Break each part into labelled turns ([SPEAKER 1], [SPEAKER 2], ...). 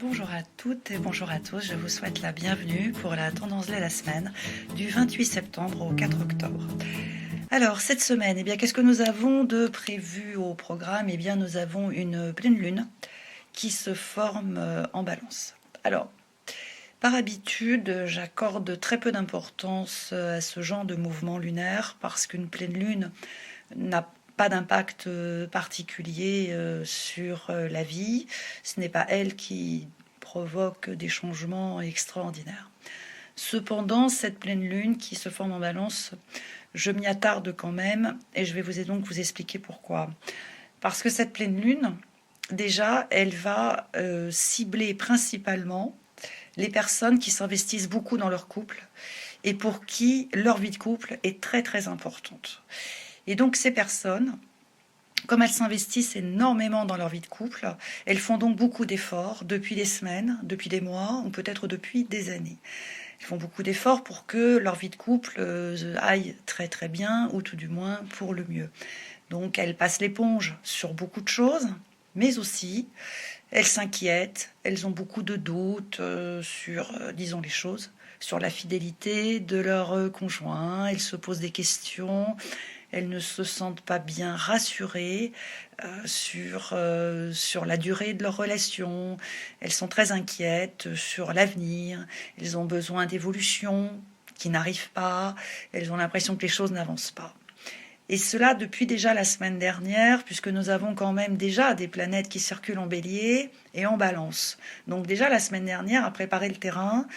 [SPEAKER 1] Bonjour à toutes et bonjour à tous, je vous souhaite la bienvenue pour la Tendance de la semaine du 28 septembre au 4 octobre. Alors cette semaine, qu'est-ce que nous avons de prévu au programme? Nous avons une pleine lune qui se forme en Balance. Alors, par habitude, j'accorde très peu d'importance à ce genre de mouvement lunaire parce qu'une pleine lune n'a pas d'impact particulier sur la vie. Ce n'est pas elle qui provoque des changements extraordinaires. Cependant, cette pleine lune qui se forme en Balance, je m'y attarde quand même et je vais vous expliquer pourquoi. Parce que cette pleine lune, déjà, elle va cibler principalement les personnes qui s'investissent beaucoup dans leur couple et pour qui leur vie de couple est très très importante. Et donc ces personnes, comme elles s'investissent énormément dans leur vie de couple, elles font donc beaucoup d'efforts depuis des semaines, depuis des mois ou peut-être depuis des années. Elles font beaucoup d'efforts pour que leur vie de couple aille très très bien ou tout du moins pour le mieux. Donc elles passent l'éponge sur beaucoup de choses, mais aussi elles s'inquiètent, elles ont beaucoup de doutes sur, disons les choses, sur la fidélité de leur conjoint, elles se posent des questions, elles ne se sentent pas bien rassurées sur la durée de leur relation, elles sont très inquiètes sur l'avenir, elles ont besoin d'évolution qui n'arrivent pas, elles ont l'impression que les choses n'avancent pas. Et cela depuis déjà la semaine dernière, puisque nous avons quand même déjà des planètes qui circulent en Bélier et en Balance. Donc déjà la semaine dernière a préparé le terrain.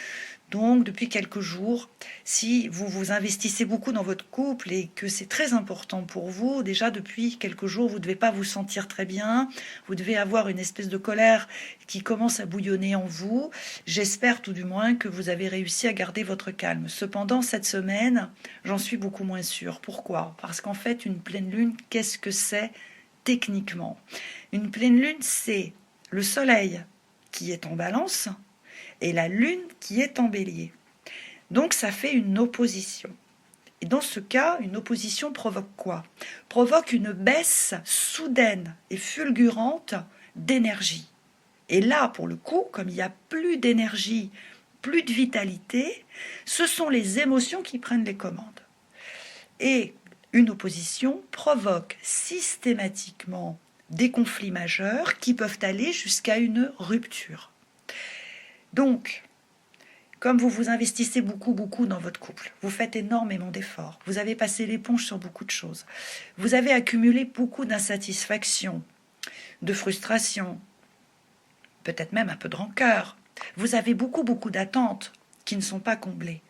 [SPEAKER 1] Donc depuis quelques jours, si vous vous investissez beaucoup dans votre couple et que c'est très important pour vous, déjà depuis quelques jours, vous ne devez pas vous sentir très bien, vous devez avoir une espèce de colère qui commence à bouillonner en vous. J'espère tout du moins que vous avez réussi à garder votre calme. Cependant, cette semaine, j'en suis beaucoup moins sûre. Pourquoi? Parce qu'en fait, une pleine lune, qu'est-ce que c'est techniquement? Une pleine lune, c'est le soleil qui est en Balance et la lune qui est en Bélier. Donc ça fait une opposition. Et dans ce cas, une opposition provoque quoi? Provoque une baisse soudaine et fulgurante d'énergie. Et là, pour le coup, comme il n'y a plus d'énergie, plus de vitalité, ce sont les émotions qui prennent les commandes. Et une opposition provoque systématiquement des conflits majeurs qui peuvent aller jusqu'à une rupture. Donc, comme vous vous investissez beaucoup dans votre couple, vous faites énormément d'efforts, vous avez passé l'éponge sur beaucoup de choses, vous avez accumulé beaucoup d'insatisfaction, de frustration, peut-être même un peu de rancœur, vous avez beaucoup d'attentes qui ne sont pas comblées.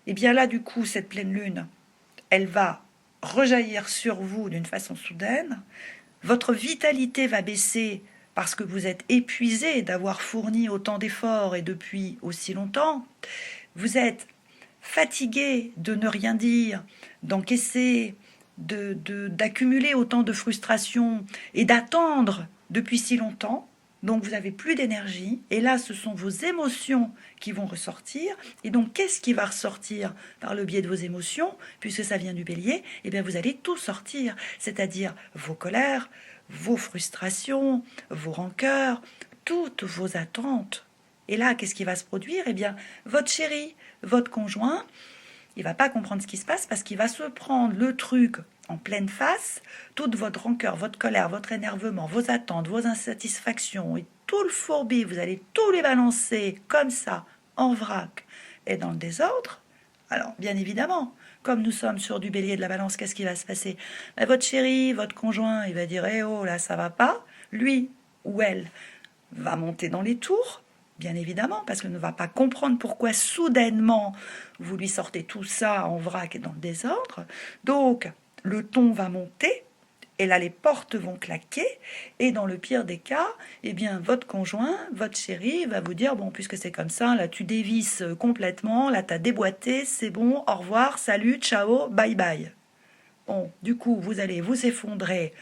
[SPEAKER 1] Et bien là, du coup, cette pleine lune, elle va rejaillir sur vous d'une façon soudaine, votre vitalité va baisser parce que vous êtes épuisé d'avoir fourni autant d'efforts et depuis aussi longtemps, vous êtes fatigué de ne rien dire, d'encaisser, d'accumuler autant de frustration et d'attendre depuis si longtemps, donc vous n'avez plus d'énergie, et là ce sont vos émotions qui vont ressortir, et donc qu'est-ce qui va ressortir par le biais de vos émotions, puisque ça vient du Bélier? Eh bien vous allez tout sortir, c'est-à-dire vos colères, vos frustrations, vos rancœurs, toutes vos attentes. Et là, qu'est-ce qui va se produire? Eh bien, votre chéri, votre conjoint, il va pas comprendre ce qui se passe parce qu'il va se prendre le truc en pleine face, toute votre rancœur, votre colère, votre énervement, vos attentes, vos insatisfactions et tout le fourbi, vous allez tous les balancer comme ça, en vrac et dans le désordre. Alors, bien évidemment, comme nous sommes sur du Bélier de la Balance, qu'est-ce qui va se passer? Votre chéri, votre conjoint, il va dire « Eh oh, là, ça va pas ». Lui ou elle va monter dans les tours, bien évidemment, parce qu'il ne va pas comprendre pourquoi soudainement vous lui sortez tout ça en vrac et dans le désordre. Donc, le ton va monter, et là, les portes vont claquer, et dans le pire des cas, eh bien, votre conjoint, votre chéri va vous dire, bon, puisque c'est comme ça, là, tu dévisses complètement, là, t'as déboîté, c'est bon, au revoir, salut, ciao, bye bye. Bon, du coup, vous allez vous effondrer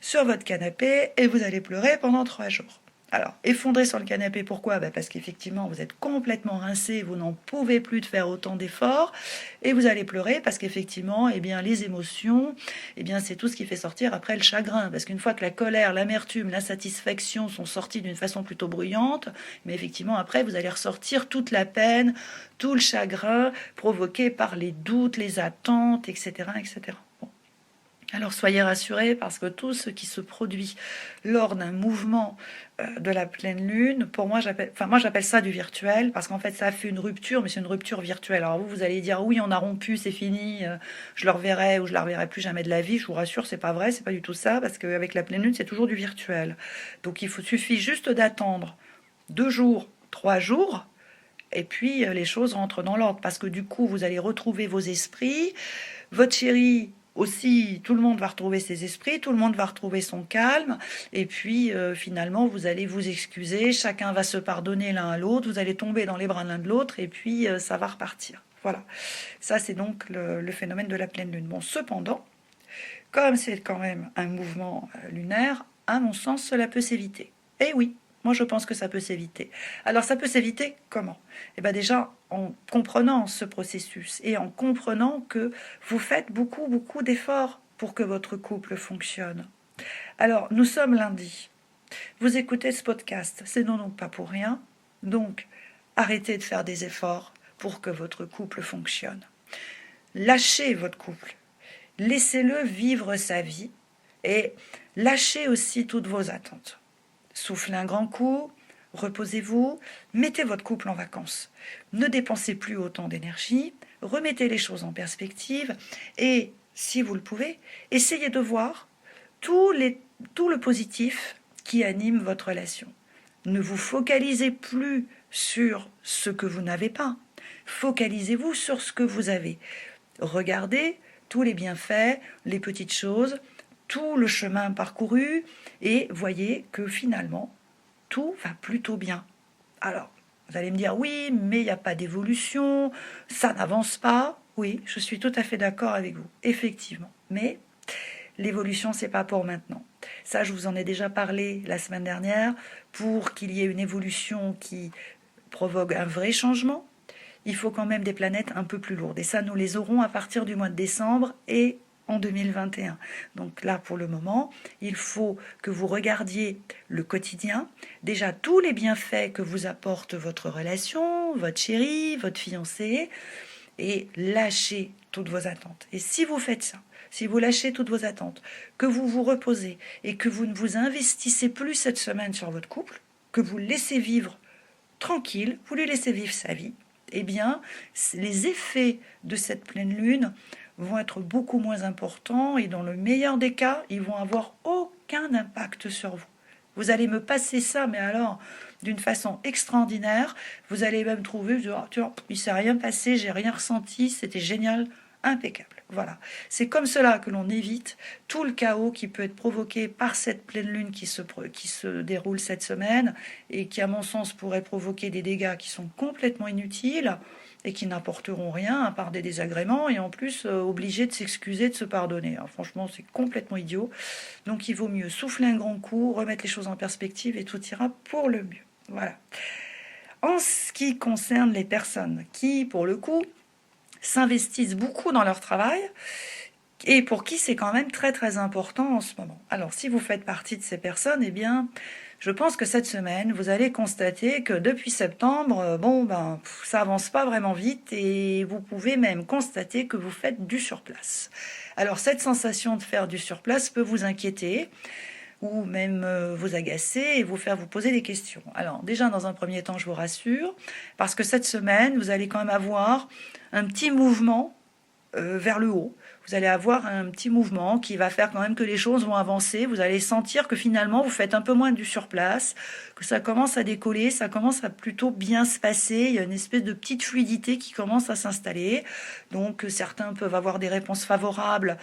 [SPEAKER 1] sur votre canapé, et vous allez pleurer pendant 3 jours. Alors, effondré sur le canapé, pourquoi? Parce qu'effectivement, vous êtes complètement rincé, vous n'en pouvez plus de faire autant d'efforts, et vous allez pleurer parce qu'effectivement, eh bien, les émotions, eh bien, c'est tout ce qui fait sortir après le chagrin. Parce qu'une fois que la colère, l'amertume, l'insatisfaction sont sortis d'une façon plutôt bruyante, mais effectivement, après, vous allez ressortir toute la peine, tout le chagrin provoqué par les doutes, les attentes, etc., etc. Bon. Alors soyez rassurés parce que tout ce qui se produit lors d'un mouvement de la pleine lune, pour moi j'appelle ça du virtuel parce qu'en fait ça fait une rupture, mais c'est une rupture virtuelle. Alors vous allez dire oui, on a rompu, c'est fini, je le reverrai ou je la reverrai plus jamais de la vie. Je vous rassure, c'est pas vrai, c'est pas du tout ça parce qu'avec la pleine lune c'est toujours du virtuel. Donc suffit juste d'attendre 2 jours, 3 jours. Et puis les choses rentrent dans l'ordre parce que du coup vous allez retrouver vos esprits, votre chéri aussi, tout le monde va retrouver ses esprits, tout le monde va retrouver son calme, et puis finalement vous allez vous excuser, chacun va se pardonner l'un à l'autre, vous allez tomber dans les bras l'un de l'autre, et puis ça va repartir. Voilà, ça c'est donc le phénomène de la pleine lune. Bon, cependant, comme c'est quand même un mouvement lunaire, à mon sens, cela peut s'éviter. Eh oui, moi je pense que ça peut s'éviter. Alors ça peut s'éviter comment? Eh bien déjà en comprenant ce processus et en comprenant que vous faites beaucoup, beaucoup d'efforts pour que votre couple fonctionne. Alors nous sommes lundi. Vous écoutez ce podcast, c'est non donc pas pour rien. Donc arrêtez de faire des efforts pour que votre couple fonctionne. Lâchez votre couple. Laissez-le vivre sa vie et lâchez aussi toutes vos attentes. Soufflez un grand coup, reposez-vous, mettez votre couple en vacances. Ne dépensez plus autant d'énergie, remettez les choses en perspective et, si vous le pouvez, essayez de voir tout le positif qui anime votre relation. Ne vous focalisez plus sur ce que vous n'avez pas. Focalisez-vous sur ce que vous avez. Regardez tous les bienfaits, les petites choses, tout le chemin parcouru et voyez que finalement, tout va plutôt bien. Alors, vous allez me dire, oui, mais il n'y a pas d'évolution, ça n'avance pas. Oui, je suis tout à fait d'accord avec vous, effectivement. Mais l'évolution, c'est pas pour maintenant. Ça, je vous en ai déjà parlé la semaine dernière. Pour qu'il y ait une évolution qui provoque un vrai changement, il faut quand même des planètes un peu plus lourdes. Et ça, nous les aurons à partir du mois de décembre et en 2021. Donc là, pour le moment, il faut que vous regardiez le quotidien, déjà tous les bienfaits que vous apporte votre relation, votre chéri, votre fiancé, et lâchez toutes vos attentes. Et si vous faites ça, si vous lâchez toutes vos attentes, que vous vous reposez et que vous ne vous investissez plus cette semaine sur votre couple, que vous le laissez vivre tranquille, vous lui laissez vivre sa vie, eh bien, les effets de cette pleine lune vont être beaucoup moins importants et dans le meilleur des cas, ils vont avoir aucun impact sur vous. Vous allez me passer ça, mais alors d'une façon extraordinaire. Vous allez même trouver, il ne s'est rien passé, j'ai rien ressenti, c'était génial, impeccable. Voilà, c'est comme cela que l'on évite tout le chaos qui peut être provoqué par cette pleine lune qui se déroule cette semaine et qui, à mon sens, pourrait provoquer des dégâts qui sont complètement inutiles et qui n'apporteront rien à part des désagréments et en plus obligés de s'excuser, de se pardonner. Alors, franchement, c'est complètement idiot. Donc il vaut mieux souffler un grand coup, remettre les choses en perspective et tout ira pour le mieux. Voilà. En ce qui concerne les personnes qui, pour le coup, s'investissent beaucoup dans leur travail et pour qui c'est quand même très très important en ce moment. Alors si vous faites partie de ces personnes, eh bien je pense que cette semaine vous allez constater que depuis septembre, ça avance pas vraiment vite et vous pouvez même constater que vous faites du surplace. Alors cette sensation de faire du surplace peut vous inquiéter ou même vous agacer et vous faire vous poser des questions. Alors déjà dans un premier temps je vous rassure parce que cette semaine vous allez quand même avoir un petit mouvement vers le haut. Vous allez avoir un petit mouvement qui va faire quand même que les choses vont avancer. Vous allez sentir que finalement vous faites un peu moins du surplace, que ça commence à décoller, ça commence à plutôt bien se passer. Il y a une espèce de petite fluidité qui commence à s'installer. Donc certains peuvent avoir des réponses favorables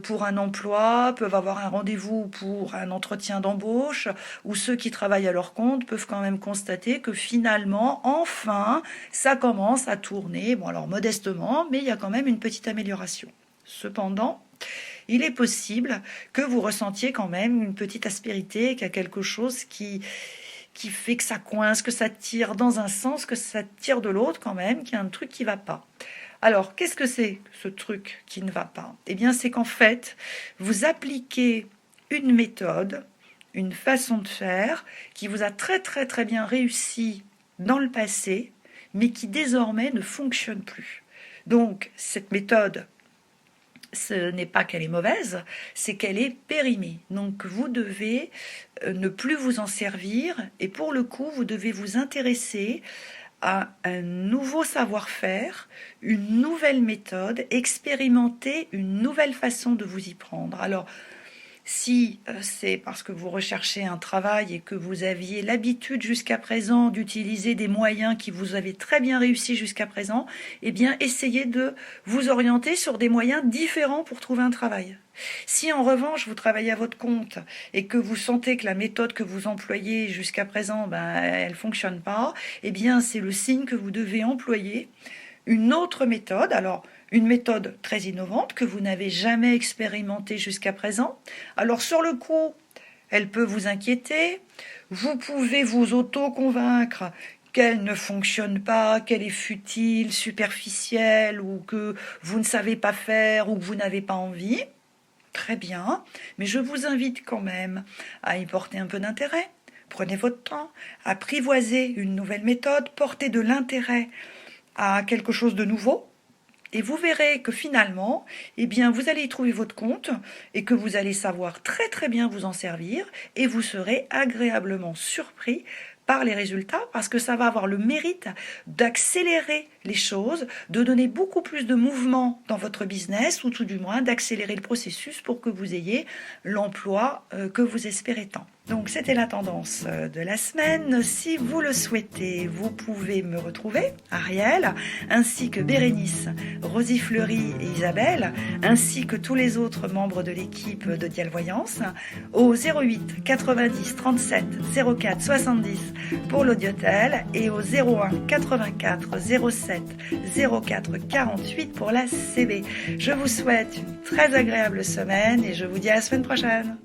[SPEAKER 1] pour un emploi, peuvent avoir un rendez-vous pour un entretien d'embauche, ou ceux qui travaillent à leur compte peuvent quand même constater que finalement, enfin, ça commence à tourner. Bon alors modestement, mais il y a quand même une petite amélioration. Cependant, il est possible que vous ressentiez quand même une petite aspérité, qu'il y a quelque chose qui qui fait que ça coince, que ça tire dans un sens, que ça tire de l'autre quand même, qu'il y a un truc qui va pas. Alors, qu'est-ce que c'est ce truc qui ne va pas? Eh bien, c'est qu'en fait, vous appliquez une méthode, une façon de faire qui vous a très très très bien réussi dans le passé, mais qui désormais ne fonctionne plus. Donc, cette méthode, ce n'est pas qu'elle est mauvaise, c'est qu'elle est périmée. Donc vous devez ne plus vous en servir et pour le coup, vous devez vous intéresser à un nouveau savoir-faire, une nouvelle méthode, expérimenter une nouvelle façon de vous y prendre. Alors, si c'est parce que vous recherchez un travail et que vous aviez l'habitude jusqu'à présent d'utiliser des moyens qui vous avaient très bien réussi jusqu'à présent, eh bien essayez de vous orienter sur des moyens différents pour trouver un travail. Si en revanche vous travaillez à votre compte et que vous sentez que la méthode que vous employez jusqu'à présent, elle fonctionne pas, eh bien c'est le signe que vous devez employer une autre méthode. Alors, une méthode très innovante que vous n'avez jamais expérimentée jusqu'à présent. Alors sur le coup, elle peut vous inquiéter. Vous pouvez vous auto-convaincre qu'elle ne fonctionne pas, qu'elle est futile, superficielle, ou que vous ne savez pas faire, ou que vous n'avez pas envie. Très bien, mais je vous invite quand même à y porter un peu d'intérêt. Prenez votre temps, apprivoisez une nouvelle méthode, portez de l'intérêt à quelque chose de nouveau. Et vous verrez que finalement, eh bien, vous allez y trouver votre compte et que vous allez savoir très très bien vous en servir et vous serez agréablement surpris par les résultats parce que ça va avoir le mérite d'accélérer les choses, de donner beaucoup plus de mouvement dans votre business ou tout du moins d'accélérer le processus pour que vous ayez l'emploi que vous espérez tant. Donc c'était la tendance de la semaine. Si vous le souhaitez, vous pouvez me retrouver, Ariel, ainsi que Bérénice, Rosie Fleury et Isabelle, ainsi que tous les autres membres de l'équipe de Dial Voyance, au 08 90 37 04 70 pour l'audiotel et au 01 84 07 04 48 pour la CB. Je vous souhaite une très agréable semaine et je vous dis à la semaine prochaine.